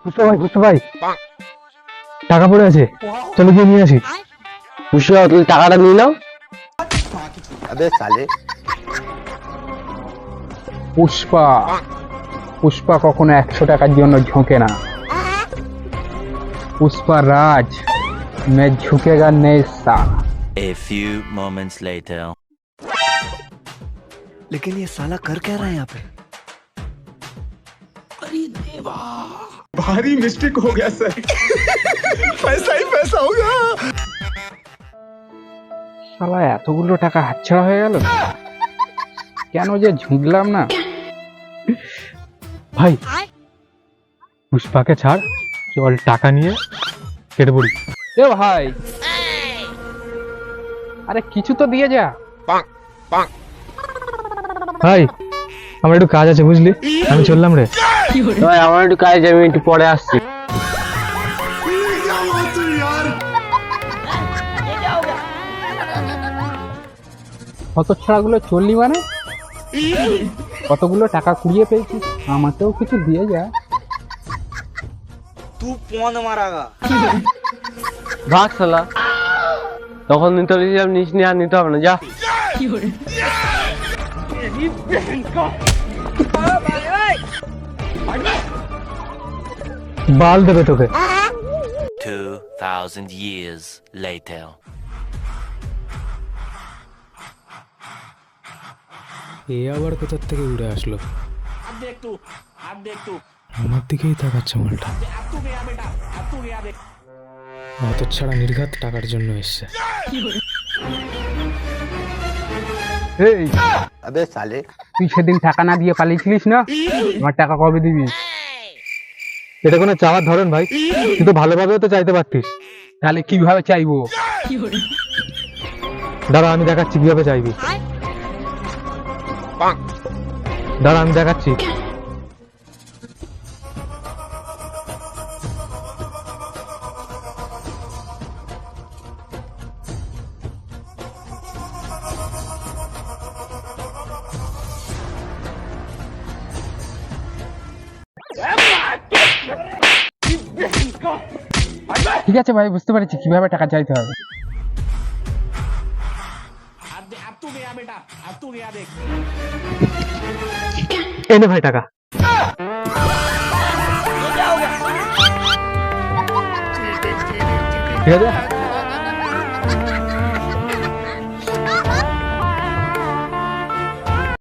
বুঝতে ভাই টাকা পড়ে আছে, চলো গিয়ে নিয়ে আসি। পুষ্পা তুমি টাকাটা নিয়ে নাও। আবে সালে পুষ্পা পুষ্পা কখনো 100 টাকার জন্য ঝোঁকে না। পুষ্পা রাজ মে ঝুঁকেগা নেই সালা। A few moments later. लेकिन ये साला कर क्या रहा है यहाँ पे? भारी मिस्टेक हो गया सर। पैसा ही पैसा होगा। শালা এতগুলো টাকা হাতছাড়া হয়ে গেল, কেন যে ঝুঁকলাম না। ভাই পুষ্পাকে ছাড়, চল টাকা নিয়ে কেটে পড়ি। এ ভাই, আরে কিছু তো দিয়ে যা। ভাই আমার একটু কাজ আছে বুঝলি, আমি চললাম রে। ভাই আমার একটু কাজ আছে, আমি একটু পরে আসছি। কত ছাড়াগুলো চললি মানে, কতগুলো টাকা কুড়িয়ে পেয়েছিস, আমাকেও কিছু দিয়ে যা। तू कौन मारागा? ভাগ শালা, তখন নিতে বলেছিলাম নিস নি, আর নিতে হবে না, যা। বাল দেবে তোকে। 2000 years later. এ আবার কোথার থেকে উড়ে আসলো? আমার দিকেই তাকাচ্ছে মালটা। অত ছাড়া নির্ঘাত টাকার জন্য এসছে। এই আবে সালে তুই সেদিন টাকা না দিয়ে পালিয়েছিলিস না, আমার টাকা কবে দিবি? এটা কোনো চাওয়ার ধরন ভাই? তুই তো ভালোভাবেও তো চাইতে পারতিস। তাহলে কিভাবে চাইবো? দাঁড়া আমি দেখাচ্ছি কিভাবে চাইবি। দাঁড়া আমি দেখাচ্ছি। ঠিক আছে ভাই, বুঝতে পারছি কিভাবে টাকা চাইতে হবে। এনে ভাই টাকা। ঠিক আছে